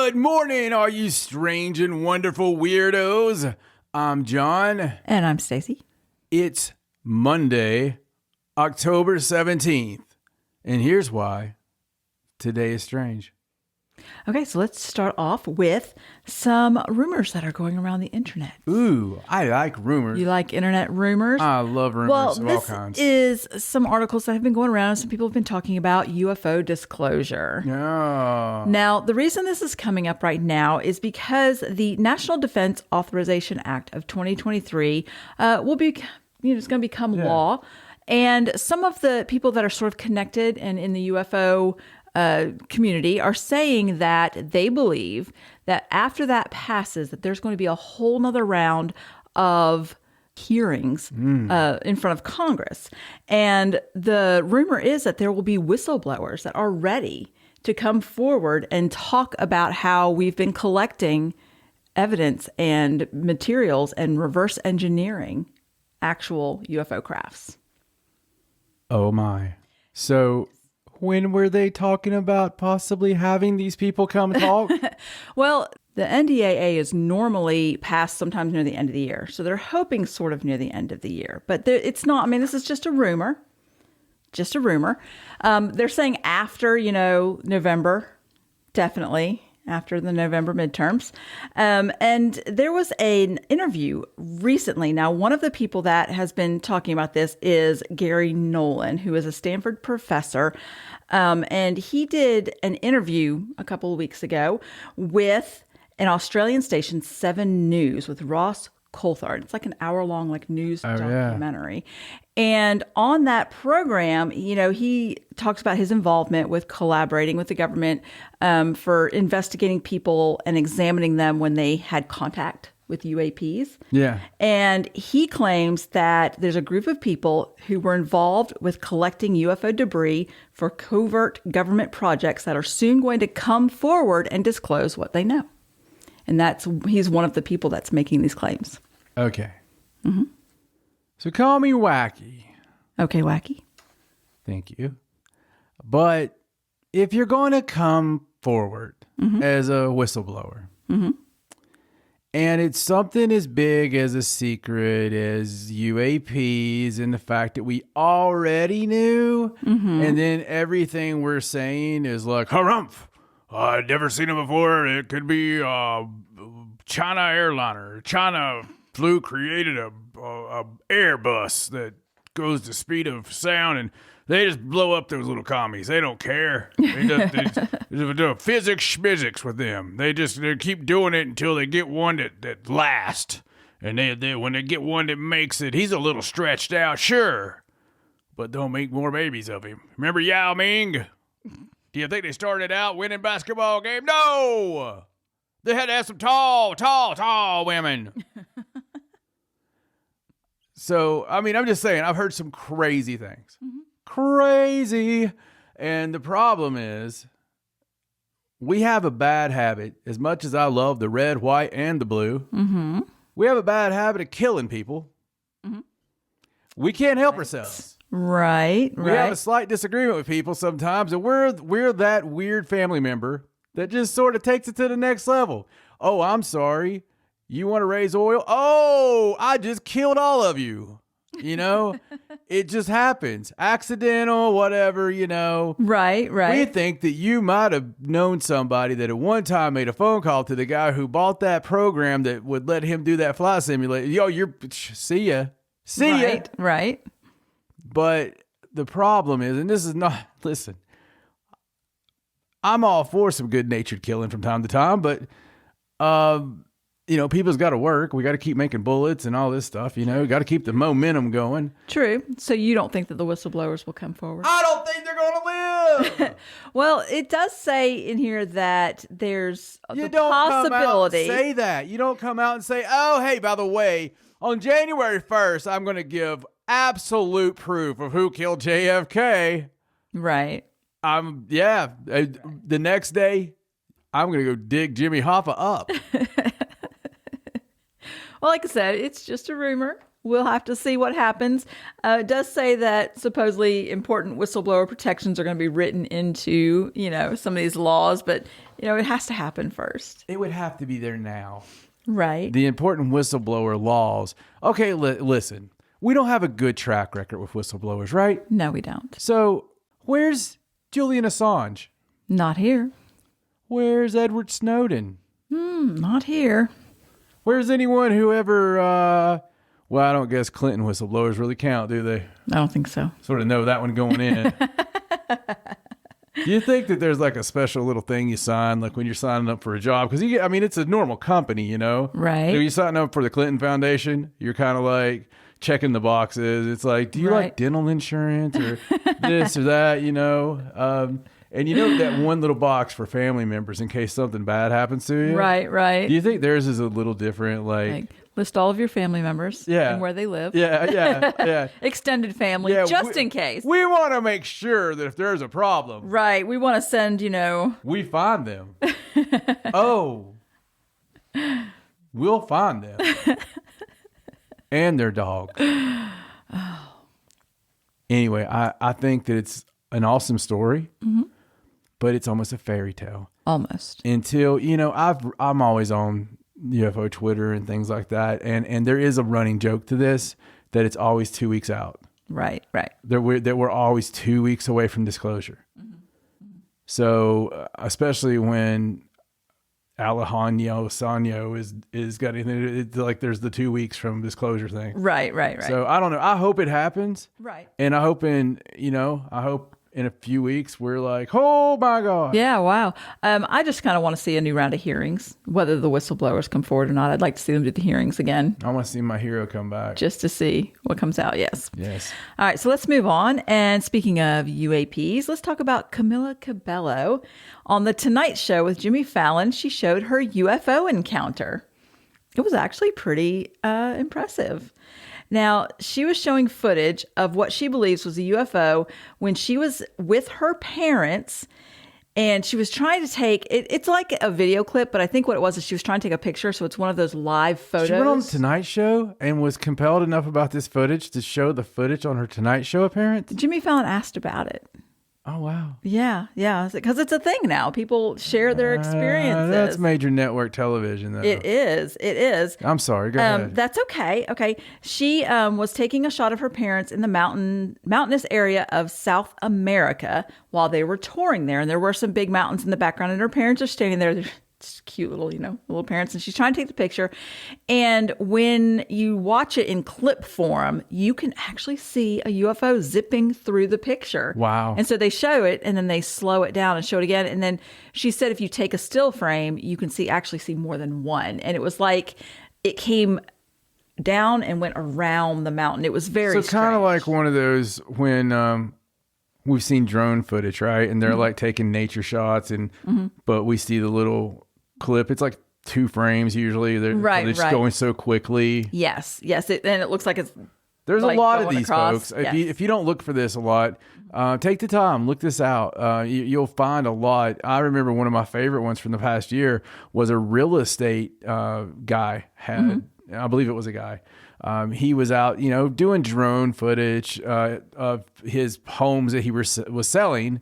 Good morning, all you strange and wonderful weirdos. I'm John. And I'm Stacey. It's Monday, October 17th. And here's why today is strange. Okay, so let's start off with some rumors that are going around the internet. Ooh, I like rumors. You like internet rumors? I love rumors of all kinds. This is some articles that have been going around. Some people have been talking about UFO disclosure. Yeah. Now, the reason this is coming up right now is because the National Defense Authorization Act of 2023 will be, it's going to become law. And some of the people that are sort of connected and in the UFO community are saying that they believe that after that passes, that there's going to be a whole nother round of hearings in front of Congress. And the rumor is that there will be whistleblowers that are ready to come forward and talk about how we've been collecting evidence and materials and reverse engineering actual UFO crafts. Oh my. So when were they talking about possibly having these people come talk? Well, the NDAA is normally passed sometimes near the end of the year. So they're hoping sort of near the end of the year. But it's not, this is just a rumor. Just a rumor. They're saying after, November, definitely after the November midterms. And there was an interview recently. Now, one of the people that has been talking about this is Gary Nolan, who is a Stanford professor. And he did an interview a couple of weeks ago with an Australian station, 7 News, with Ross Coulthard. It's like an hour-long news documentary. And on that program, he talks about his involvement with collaborating with the government for investigating people and examining them when they had contact with UAPs. Yeah. And he claims that there's a group of people who were involved with collecting UFO debris for covert government projects that are soon going to come forward and disclose what they know. And he's one of the people that's making these claims. Okay. Mm-hmm. So call me wacky. Okay, wacky. Thank you. But if you're going to come forward as a whistleblower, and it's something as big as a secret as UAPs and the fact that we already knew, and then everything we're saying is like, harumph, I'd never seen it before. It could be China airliner. China created a Airbus that goes the speed of sound, and they just blow up those little commies. They don't care. They do physics schmizics with them. They keep doing it until they get one that lasts. And they when they get one that makes it, he's a little stretched out, sure, but don't make more babies of him. Remember Yao Ming? Do you think they started out winning basketball game? No! They had to have some tall women. So, I'm just saying, I've heard some crazy things. Crazy. And the problem is, we have a bad habit, as much as I love the red, white, and the blue, we have a bad habit of killing people. We can't help ourselves. Right. We have a slight disagreement with people sometimes, and we're that weird family member that just sort of takes it to the next level. Oh, I'm sorry. You want to raise oil? Oh, I just killed all of you. It just happens. Accidental, whatever, Right. We think that you might have known somebody that at one time made a phone call to the guy who bought that program that would let him do that flight simulator. Yo, see ya. Right. But the problem is, and this is not, listen, I'm all for some good-natured killing from time to time, but, people's got to work. We got to keep making bullets and all this stuff, got to keep the momentum going. True. So you don't think that the whistleblowers will come forward? I don't think they're going to live. Well, it does say in here that there's you the don't possibility. Come out and say that. You don't come out and say, oh, hey, by the way, on January 1st, I'm going to give absolute proof of who killed JFK. Right. The next day, I'm going to go dig Jimmy Hoffa up. Well, like I said, it's just a rumor. we'll have to see what happens. It does say that supposedly important whistleblower protections are going to be written into, some of these laws, but, it has to happen first. It would have to be there now. Right. The important whistleblower laws. Okay, listen. We don't have a good track record with whistleblowers, right? No, we don't. So, where's Julian Assange? Not here. Where's Edward Snowden? Not here. Where's anyone who ever, I don't guess Clinton whistleblowers really count, do they? I don't think so. Sort of know that one going in. Do you think that there's like a special little thing you sign, like when you're signing up for a job? Because it's a normal company, Right. If you sign up for the Clinton Foundation, you're kind of like checking the boxes. It's like, do you like dental insurance or this or that, And that one little box for family members in case something bad happens to you? Right. Do you think theirs is a little different? Like list all of your family members and where they live. Yeah. Extended family, just in case. We want to make sure that if there's a problem. Right. We want to send, we find them. We'll find them. And their dog. Anyway, I think that it's an awesome story, but it's almost a fairy tale. Almost. Until, I'm always on UFO Twitter and things like that. And there is a running joke to this that it's always 2 weeks out. Right. That we're always 2 weeks away from disclosure. So, especially when Alejandro Sanyo is getting it's like there's the 2 weeks from disclosure thing. Right. So I don't know. I hope it happens. Right. And I hope in a few weeks we're like, oh my God. Yeah, wow. I just kind of want to see a new round of hearings, whether the whistleblowers come forward or not. I'd like to see them do the hearings again. I want to see my hero come back. Just to see what comes out, yes. Yes. All right, so let's move on. And speaking of UAPs, let's talk about Camila Cabello. On The Tonight Show with Jimmy Fallon, she showed her UFO encounter. It was actually pretty impressive. Now, she was showing footage of what she believes was a UFO when she was with her parents, and she was trying to take it's like a video clip, but I think what it was is she was trying to take a picture, so it's one of those live photos. She went on Tonight Show and was compelled enough about this footage to show the footage on her Tonight Show appearance? Jimmy Fallon asked about it. Oh, wow. Yeah. Because it's a thing now. People share their experiences. That's major network television, though. It is. I'm sorry. Go ahead. That's okay. Okay. She was taking a shot of her parents in the mountainous area of South America while they were touring there. And there were some big mountains in the background. And her parents are standing there. They're just cute little parents. And she's trying to take the picture. And when you watch it in clip form, you can actually see a UFO zipping through the picture. Wow. And so they show it and then they slow it down and show it again. And then she said if you take a still frame, you can actually see more than one. And it was like it came down and went around the mountain. It was very So kind of like one of those when we've seen drone footage, right? And they're like taking nature shots, but we see the little clip. It's like 2 frames usually. They're just going so quickly. Yes. And it looks like it's There's like a lot of these across. folks. Yes. If you don't look for this a lot, take the time, look this out. You'll find a lot. I remember one of my favorite ones from the past year was a real estate guy had, I believe it was a guy. He was out, doing drone footage of his homes that he was selling.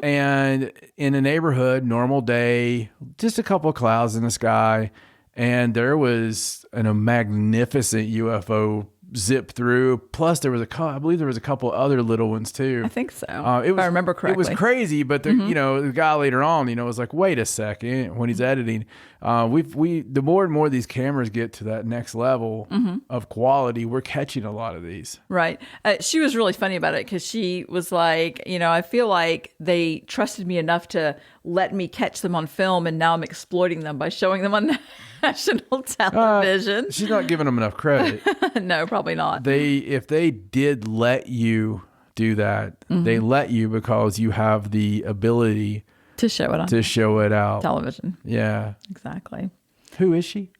And in a neighborhood, normal day, just a couple of clouds in the sky. And there was a magnificent UFO zip through. Plus, there was I believe there was a couple other little ones too. I think so. If I remember correctly. It was crazy, but the guy later on, was like, wait a second, when he's editing, the more and more these cameras get to that next level of quality, we're catching a lot of these. Right. She was really funny about it because she was like, I feel like they trusted me enough to let me catch them on film, and now I'm exploiting them by showing them on national television. She's not giving them enough credit. No, probably not. If they did let you do that, they let you because you have the ability to show it out television. Yeah, exactly. Who is she?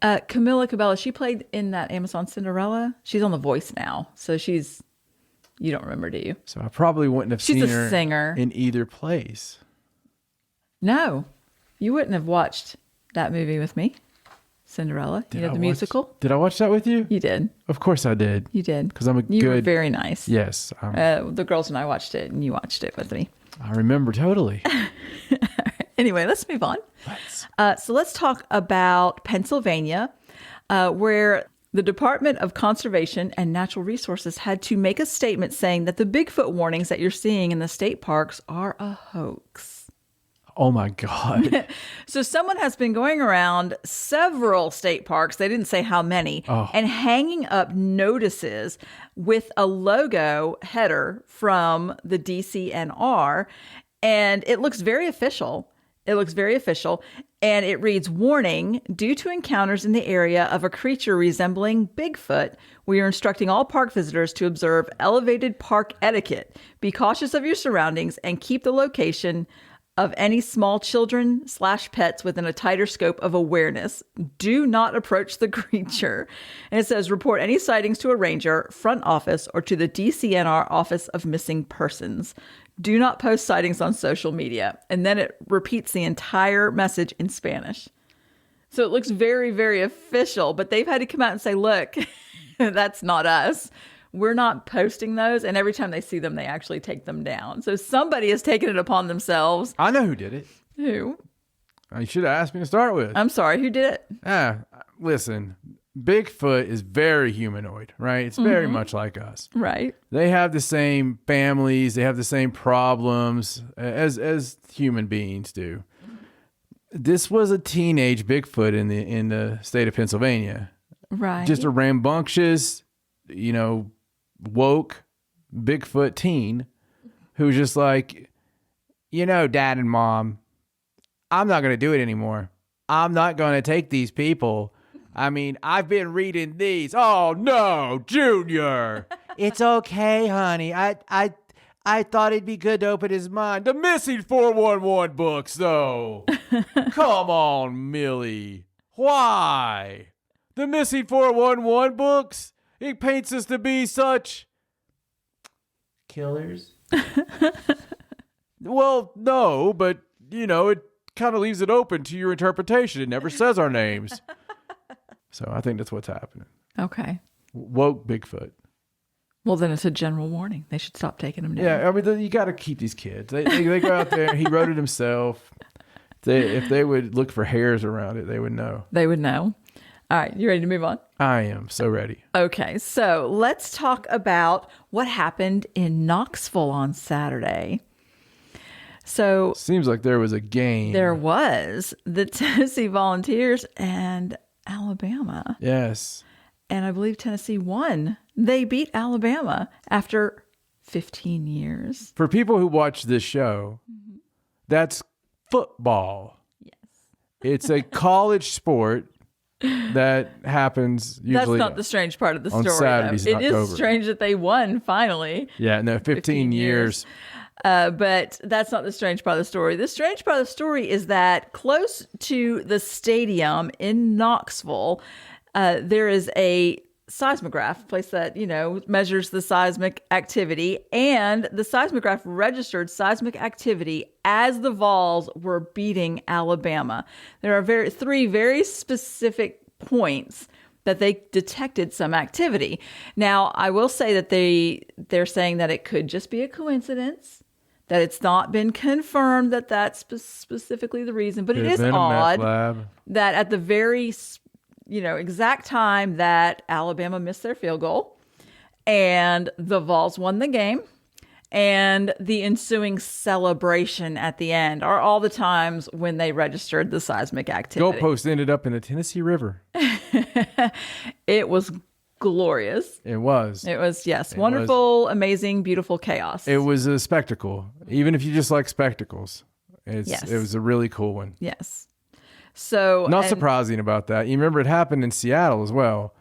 Camila Cabello. She played in that Amazon Cinderella. She's on The Voice now, so you don't remember, do you? So I probably wouldn't have seen her. She's a singer in either place. No, you wouldn't have watched that movie with me. Cinderella. You know, the musical? Did I watch that with you? You did. Of course I did. You did. Because I'm You were very nice. Yes. The girls and I watched it, and you watched it with me. I remember totally. Anyway, let's move on. So let's talk about Pennsylvania, where the Department of Conservation and Natural Resources had to make a statement saying that the Bigfoot warnings that you're seeing in the state parks are a hoax. Oh my God. So someone has been going around several state parks, they didn't say how many, and hanging up notices with a logo header from the DCNR. And it looks very official. And it reads, "Warning, due to encounters in the area of a creature resembling Bigfoot, we are instructing all park visitors to observe elevated park etiquette. Be cautious of your surroundings and keep the location of any small children/pets within a tighter scope of awareness. Do not approach the creature." And it says, report any sightings to a ranger, front office, or to the DCNR Office of Missing Persons. Do not post sightings on social media. And then it repeats the entire message in Spanish. So it looks very, very official, but they've had to come out and say, look, that's not us. We're not posting those. And every time they see them, they actually take them down. So somebody has taken it upon themselves. I know who did it. Who? You should have asked me to start with. I'm sorry. Who did it? Listen, Bigfoot is very humanoid, right? It's very much like us. Right. They have the same families. They have the same problems as human beings do. This was a teenage Bigfoot in the state of Pennsylvania. Right. Just a rambunctious, woke Bigfoot teen who's just like, Dad and Mom, I'm not going to do it anymore. I'm not going to take these people. I mean, I've been reading these. Oh no, Junior. It's okay, honey. I thought it'd be good to open his mind. The missing 411 books, though. Come on, Millie. Why? The missing 411 books? It paints us to be such killers. Well, no, but, it kind of leaves it open to your interpretation. It never says our names. So I think that's what's happening. Okay. Woke Bigfoot. Well, then it's a general warning. They should stop taking them down. Yeah, I mean, you got to keep these kids. They go out there. He wrote it himself. If they would look for hairs around it, they would know. They would know. All right, you ready to move on? I am so ready. Okay, so let's talk about what happened in Knoxville on Saturday. So seems like there was a game. There was. The Tennessee Volunteers and Alabama. Yes. And I believe Tennessee won. They beat Alabama after 15 years. For people who watch this show, that's football. Yes. It's a college sport that happens usually. That's not the strange part of the story. Saturdays in October. It is strange that they won finally. Yeah, no, 15 years. But that's not the strange part of the story. The strange part of the story is that close to the stadium in Knoxville, there is a seismograph, place that, measures the seismic activity. And the seismograph registered seismic activity as the Vols were beating Alabama. There are three very specific points that they detected some activity. Now, I will say that they're saying that it could just be a coincidence, that it's not been confirmed that that's specifically the reason. But it is odd that at the very exact time that Alabama missed their field goal and the Vols won the game and the ensuing celebration at the end are all the times when they registered the seismic activity. Goalpost ended up in the Tennessee River. It was glorious. It was. Yes. Wonderful, amazing, beautiful chaos. It was a spectacle. Even if you just like spectacles, it was a really cool one. Yes. So not surprising about that. You remember it happened in Seattle as well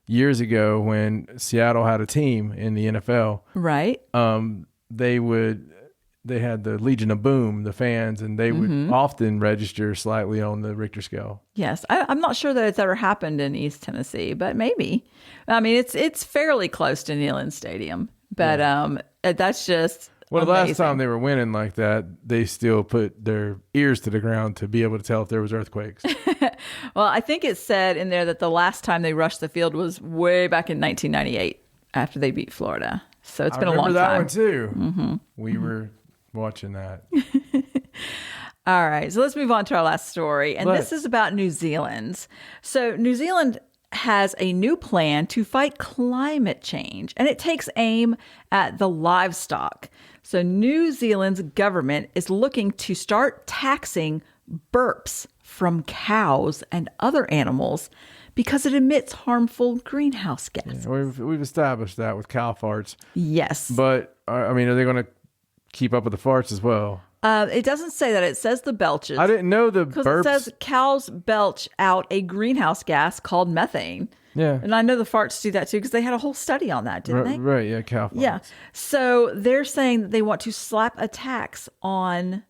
years ago when Seattle had a team in the NFL. Right. They had the Legion of Boom, the fans, and they would often register slightly on the Richter scale. Yes. I'm not sure that it's ever happened in East Tennessee, but maybe. I mean, it's fairly close to Neyland Stadium, but that's just Well, the amazing. last time they were winning like that, they still put their ears to the ground to be able to tell if there was earthquakes. Well, I think it said in there that the last time they rushed the field was way back in 1998 after they beat Florida. So it's been a long time. I remember that one too. Mm-hmm. We were watching that. All right, so let's move on to our last story. And this is about New Zealand. So New Zealand has a new plan to fight climate change, and it takes aim at the livestock. So New Zealand's government is looking to start taxing burps from cows and other animals because it emits harmful greenhouse gases. Yeah, we've established that with cow farts. Yes. But, I mean, are they going to keep up with the farts as well? It doesn't say that. It says the belches. I didn't know the Because burps. it says cows belch out a greenhouse gas called methane. Yeah. And I know the farts do that too because they had a whole study on that, didn't they? Right, yeah, cow farts. Yeah. So they're saying that they want to slap a tax on,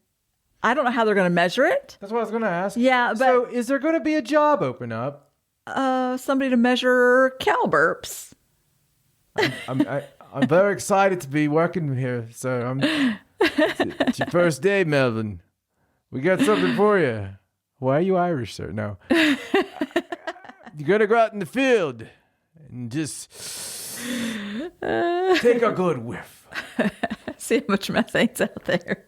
I don't know how they're going to measure it. That's what I was going to ask. Yeah, but So is there going to be a job open up? somebody to measure cow burps. I'm very excited to be working here. So it's your first day, Melvin. We got something for you. Why are you Irish, sir? No. You're going to go out in the field and just take a good whiff. See how much methane's out there.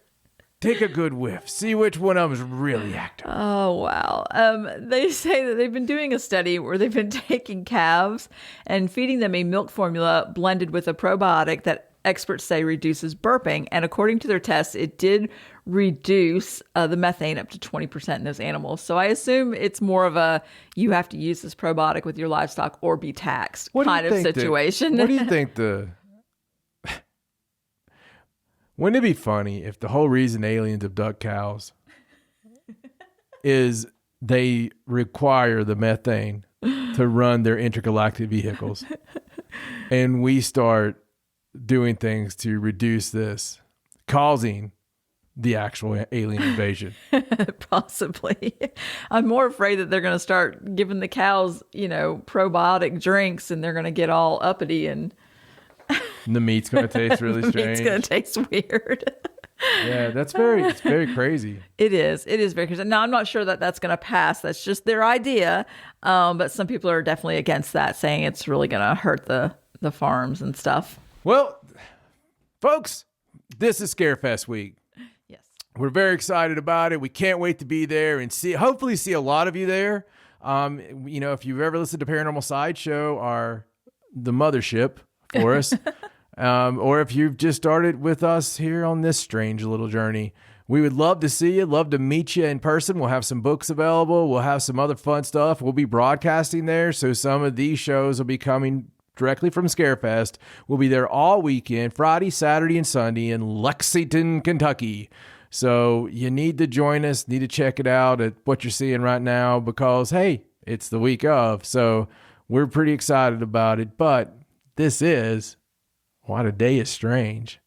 Take a good whiff. See which one of them is really active. Oh, wow. They say that they've been doing a study where they've been taking calves and feeding them a milk formula blended with a probiotic that experts say reduces burping. And according to their tests, it did reduce the methane up to 20% in those animals. So I assume it's more of a, you have to use this probiotic with your livestock or be taxed kind of situation. What do you think wouldn't it be funny if the whole reason aliens abduct cows is they require the methane to run their intergalactic vehicles and we start doing things to reduce this, causing the actual alien invasion? Possibly. I'm more afraid that they're going to start giving the cows, probiotic drinks and they're going to get all uppity and the meat's going to taste really strange. It's going to taste weird. Yeah, it's very crazy. It is very crazy. Now, I'm not sure that that's going to pass. That's just their idea. But some people are definitely against that, saying it's really going to hurt the farms and stuff. Well, folks, this is Scarefest week. Yes. We're very excited about it. We can't wait to be there and hopefully see a lot of you there. If you've ever listened to Paranormal Sideshow, the mothership for us, or if you've just started with us here on this strange little journey, we would love to see you, love to meet you in person. We'll have some books available. We'll have some other fun stuff. We'll be broadcasting there. So some of these shows will be coming directly from Scarefest. We'll be there all weekend, Friday, Saturday, and Sunday in Lexington, Kentucky. So you need to join us, need to check it out at what you're seeing right now because, hey, it's the week of. So we're pretty excited about it. But this is What a Day is Strange.